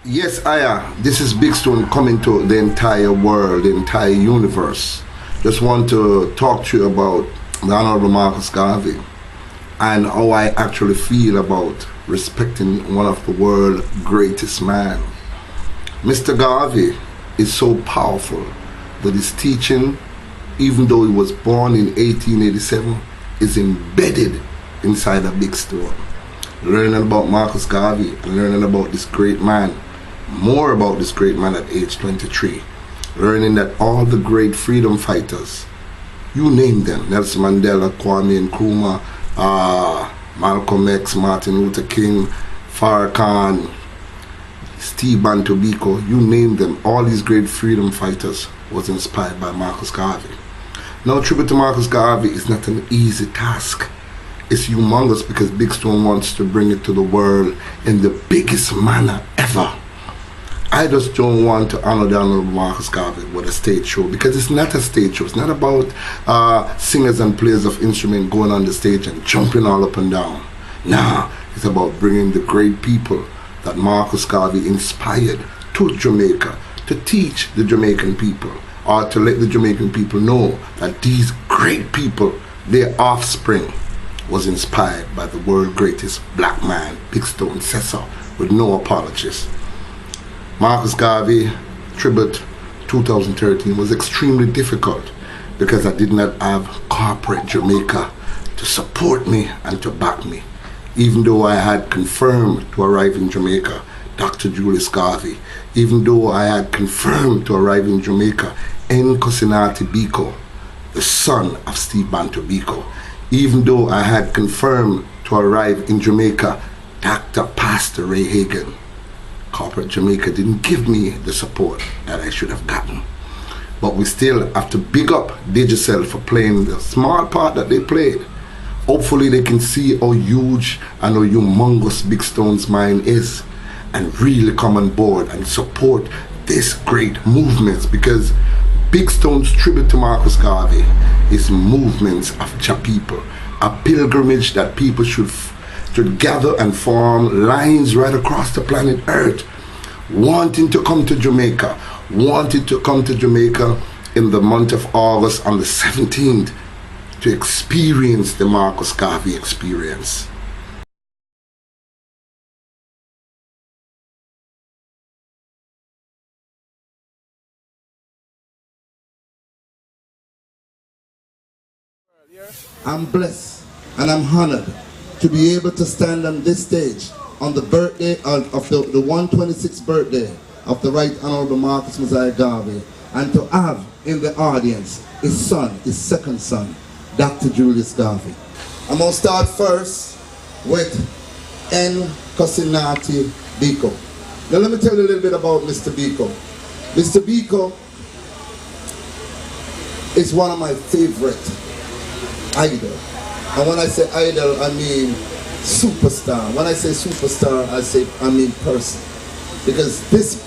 Yes, Aya, this is Big Stone coming to the entire world, the entire universe. Just want to talk to you about the Honorable Marcus Garvey and how I actually feel about respecting one of the world's greatest man. Mr. Garvey is so powerful that his teaching, even though he was born in 1887, is embedded inside a Big Stone. Learning about Marcus Garvey, learning about this great man, more about this great man at age 23, learning that all the great freedom fighters, you name them, Nelson Mandela, Kwame Nkrumah, Malcolm X, Martin Luther King, Farrakhan, Steve Bantu Biko, you name them, all these great freedom fighters was inspired by Marcus Garvey. Now, tribute to Marcus Garvey is not an easy task. It's humongous because Big Stone wants to bring it to the world in the biggest manner ever. I just don't want to honor the Honorable Marcus Garvey with a stage show, because it's not a stage show. It's not about singers and players of instruments going on the stage and jumping all up and down. Nah, it's about bringing the great people that Marcus Garvey inspired to Jamaica to teach the Jamaican people, or to let the Jamaican people know that these great people, their offspring, was inspired by the world's greatest black man, Big Stone says so, with no apologies. Marcus Garvey tribute 2013 was extremely difficult because I did not have corporate Jamaica to support me and to back me. Even though I had confirmed to arrive in Jamaica Dr. Julius Garvey, even though I had confirmed to arrive in Jamaica Nkosinathi Biko, the son of Steve Bantu Biko, even though I had confirmed to arrive in Jamaica Dr. Pastor Ray Hagan, corporate Jamaica didn't give me the support that I should have gotten. But we still have to big up Digicel for playing the small part that they played. Hopefully they can see how huge and how humongous Big Stone's mind is and really come on board and support this great movements, because Big Stone's tribute to Marcus Garvey is movements of Ja people, a pilgrimage that people should gather and form lines right across the planet Earth, wanting to come to Jamaica, in the month of August on the 17th to experience the Marcus Garvey experience. I'm blessed and I'm honored to be able to stand on this stage on the birthday of the 126th birthday of the Right Honorable Marcus Mosiah Garvey, and to have in the audience his son, his second son, Dr. Julius Garvey. I'm going to start first with Nkosinathi Biko. Now let me tell you a little bit about Mr. Biko. Mr. Biko is one of my favorite idols. And when I say idol, I mean superstar. When I say superstar, I mean person. Because this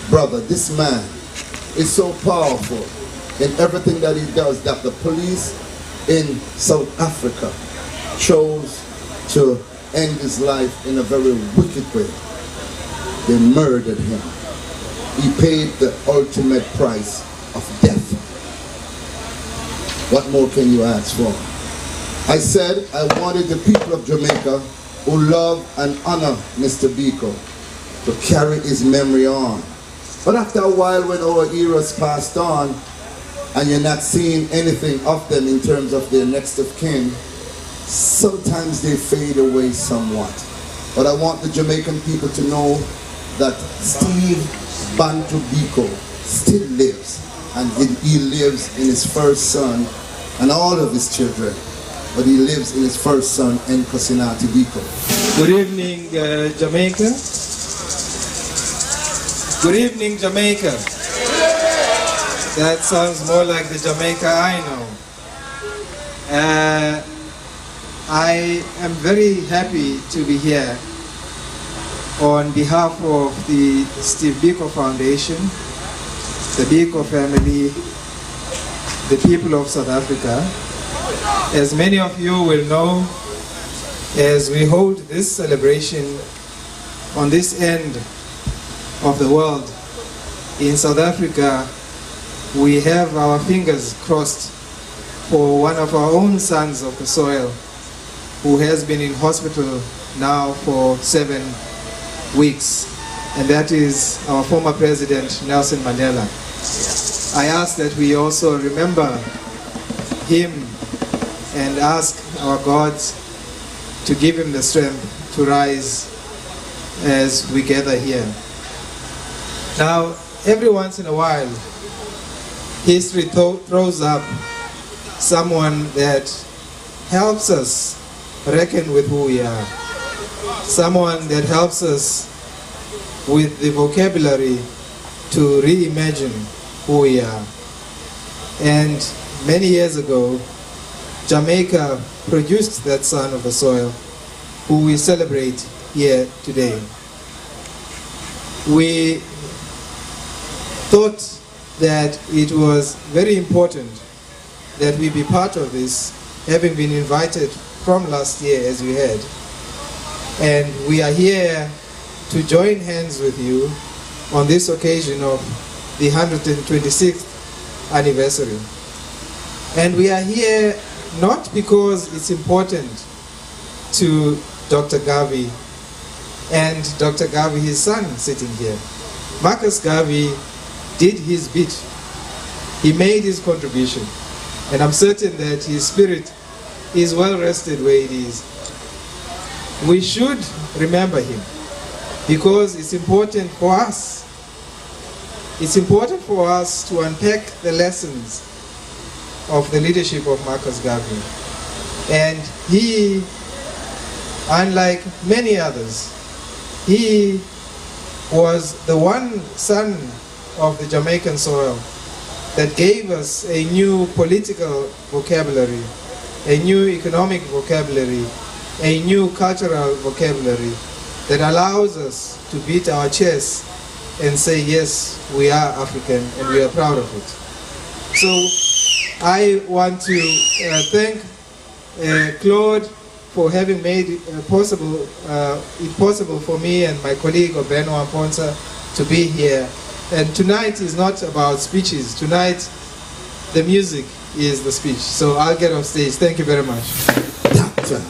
brother, this man, is so powerful in everything that he does that the police in South Africa chose to end his life in a very wicked way. They murdered him. He paid the ultimate price of death. What more can you ask for? I said I wanted the people of Jamaica who love and honor Mr. Biko to carry his memory on. But after a while, when our eras passed on and you're not seeing anything of them in terms of their next of kin, sometimes they fade away somewhat. But I want the Jamaican people to know that Steve Bantu Biko still lives, and he lives in his first son and all of his children. But he lives in his first son, Nkosinathi Biko. Good evening, Jamaica. Good evening, Jamaica. That sounds more like the Jamaica I know. I am very happy to be here on behalf of the Steve Biko Foundation, the Biko family, the people of South Africa. As many of you will know, as we hold this celebration on this end of the world. In South Africa, we have our fingers crossed for one of our own sons of the soil who has been in hospital now for 7 weeks, and that is our former president, Nelson Mandela. I ask that we also remember him and ask our God to give him the strength to rise as we gather here. Now, every once in a while, history throws up someone that helps us reckon with who we are. Someone that helps us with the vocabulary to reimagine who we are. And many years ago, Jamaica produced that son of the soil who we celebrate here today. We thought that it was very important that we be part of this, having been invited from last year as we had. And we are here to join hands with you on this occasion of the 126th anniversary. And we are here not because it's important to Dr. Garvey and Dr. Garvey, his son, sitting here. Marcus Garvey did his bit. He made his contribution. And I'm certain that his spirit is well rested where it is. We should remember him because it's important for us. It's important for us to unpack the lessons of the leadership of Marcus Garvey. And he, unlike many others, he was the one son of the Jamaican soil that gave us a new political vocabulary, a new economic vocabulary, a new cultural vocabulary that allows us to beat our chests and say, yes, we are African and we are proud of it. So I want to thank Claude for having made it possible for me and my colleague Obeno Amponsa to be here. And tonight is not about speeches. Tonight, the music is the speech. So I'll get off stage. Thank you very much. Dr.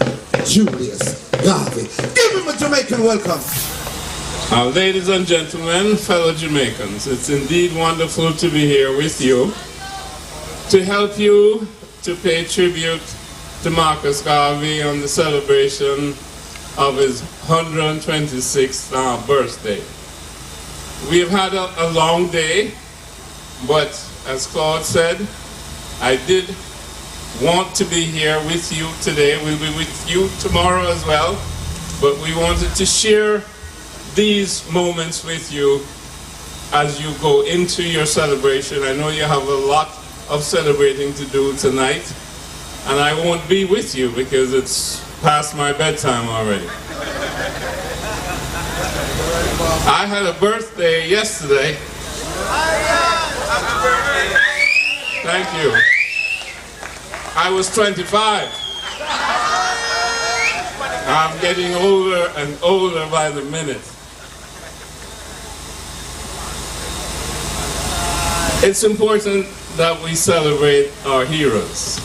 Julius Garvey. Give him a Jamaican welcome. Ladies and gentlemen, fellow Jamaicans, it's indeed wonderful to be here with you to help you to pay tribute to Marcus Garvey on the celebration of his 126th birthday. We have had a long day, but as Claude said, I did want to be here with you today. We'll be with you tomorrow as well, but we wanted to share these moments with you as you go into your celebration. I know you have a lot of celebrating to do tonight, and I won't be with you because it's past my bedtime already. I had a birthday yesterday. Thank you. I was 25. I'm getting older and older by the minute. It's important that we celebrate our heroes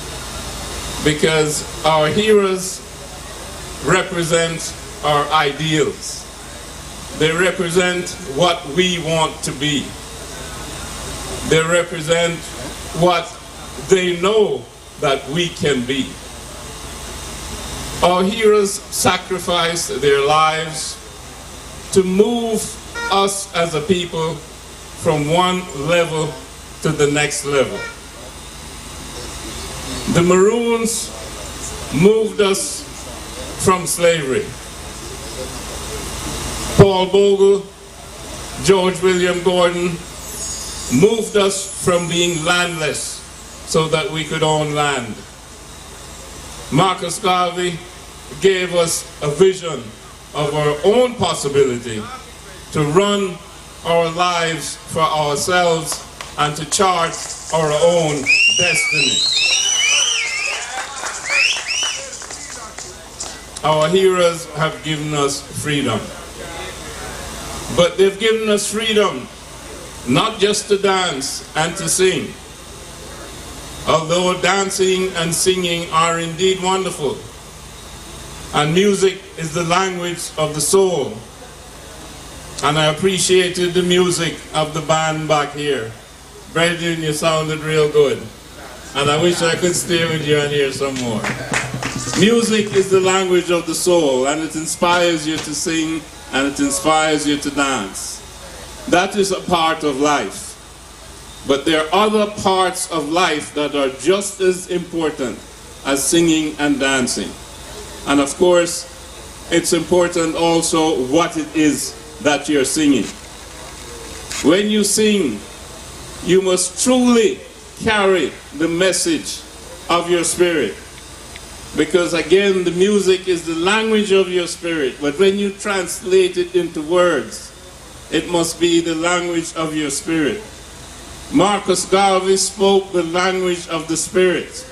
because our heroes represent our ideals. They represent what we want to be. They represent what they know that we can be. Our heroes sacrificed their lives to move us as a people from one level to the next level. The Maroons moved us from slavery. Paul Bogle, George William Gordon moved us from being landless so that we could own land. Marcus Garvey gave us a vision of our own possibility to run our lives for ourselves and to chart our own destiny. Our heroes have given us freedom. but they've given us freedom, not just to dance and to sing. Although dancing and singing are indeed wonderful, and music is the language of the soul. And I appreciated the music of the band back here. Brethren, you sounded real good. And I wish I could stay with you and hear some more. Music is the language of the soul, and it inspires you to sing, and it inspires you to dance. That is a part of life. But there are other parts of life that are just as important as singing and dancing. And of course, it's important also what it is that you're singing. When you sing, you must truly carry the message of your spirit. Because again, the music is the language of your spirit, but when you translate it into words, it must be the language of your spirit. Marcus Garvey spoke the language of the spirit.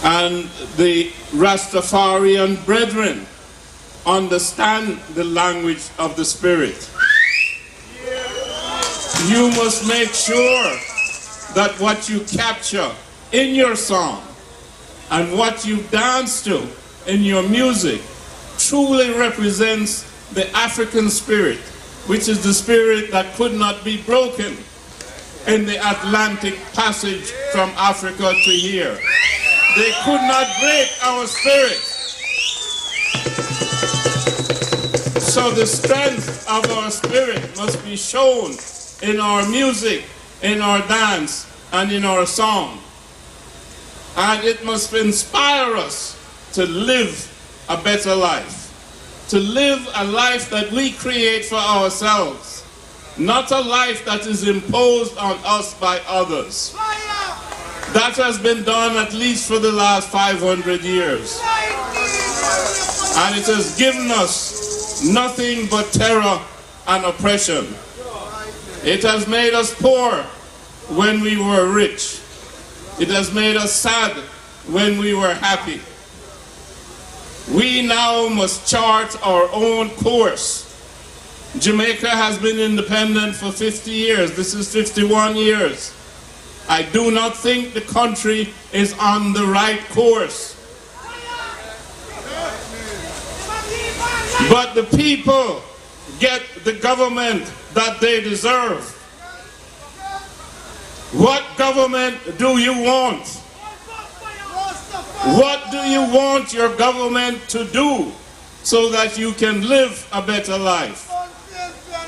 And the Rastafarian brethren understand the language of the spirit. You must make sure that what you capture in your song and what you dance to in your music truly represents the African spirit, which is the spirit that could not be broken in the Atlantic passage from Africa to here. They could not break our spirit. So the strength of our spirit must be shown in our music, in our dance, and in our song. And it must inspire us to live a better life. To live a life that we create for ourselves. Not a life that is imposed on us by others. That has been done at least for the last 500 years. And it has given us nothing but terror and oppression. It has made us poor when we were rich. It has made us sad when we were happy. We now must chart our own course. Jamaica has been independent for 50 years. This is 51 years. I do not think the country is on the right course. But the people get the government that they deserve. What government do you want? What do you want your government to do so that you can live a better life?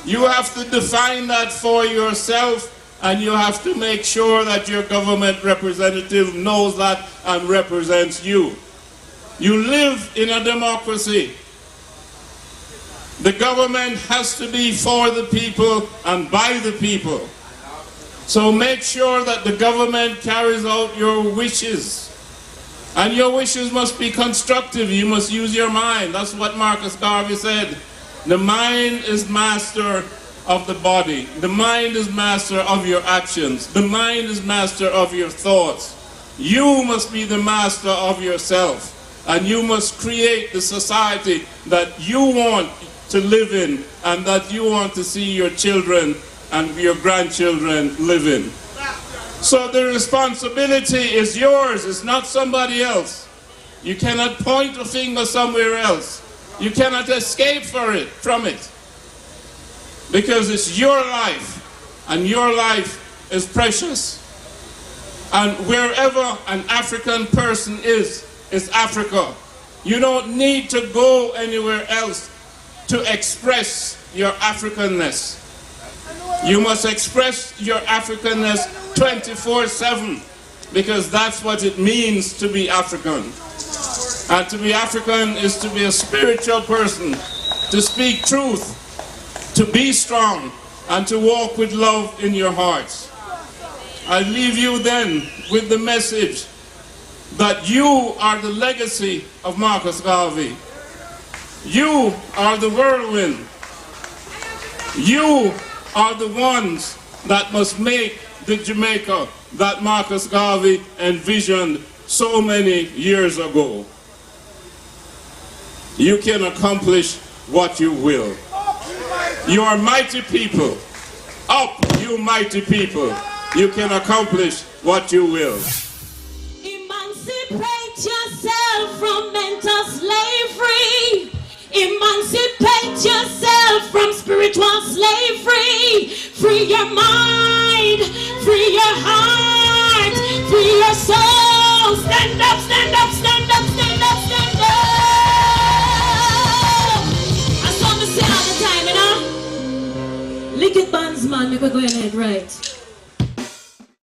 You have to define that for yourself, and you have to make sure that your government representative knows that and represents you. You live in a democracy. The government has to be for the people and by the people. So make sure that the government carries out your wishes. And your wishes must be constructive. You must use your mind. That's what Marcus Garvey said. The mind is master of the body. The mind is master of your actions. The mind is master of your thoughts. You must be the master of yourself. And you must create the society that you want to live in and that you want to see your children and your grandchildren live in. So the responsibility is yours, it's not somebody else. You cannot point a finger somewhere else. You cannot escape from it. Because it's your life, and your life is precious. And wherever an African person is Africa. You don't need to go anywhere else to express your Africanness. You must express your Africanness 24/7, because that's what it means to be African. And to be African is to be a spiritual person, to speak truth, to be strong, and to walk with love in your hearts. I leave you then with the message that you are the legacy of Marcus Garvey. You are the whirlwind. You are the ones that must make the Jamaica that Marcus Garvey envisioned so many years ago. You can accomplish what you will. You are mighty people. Up, you mighty people. You can accomplish what you will. Emancipate yourself from mental slavery. Emancipate yourself from spiritual slavery. Free your mind, free your heart, free your soul. Stand up, stand up, stand up, stand up, stand up. I saw me say all the time, you know. Lick it bands, man, make we go ahead, right?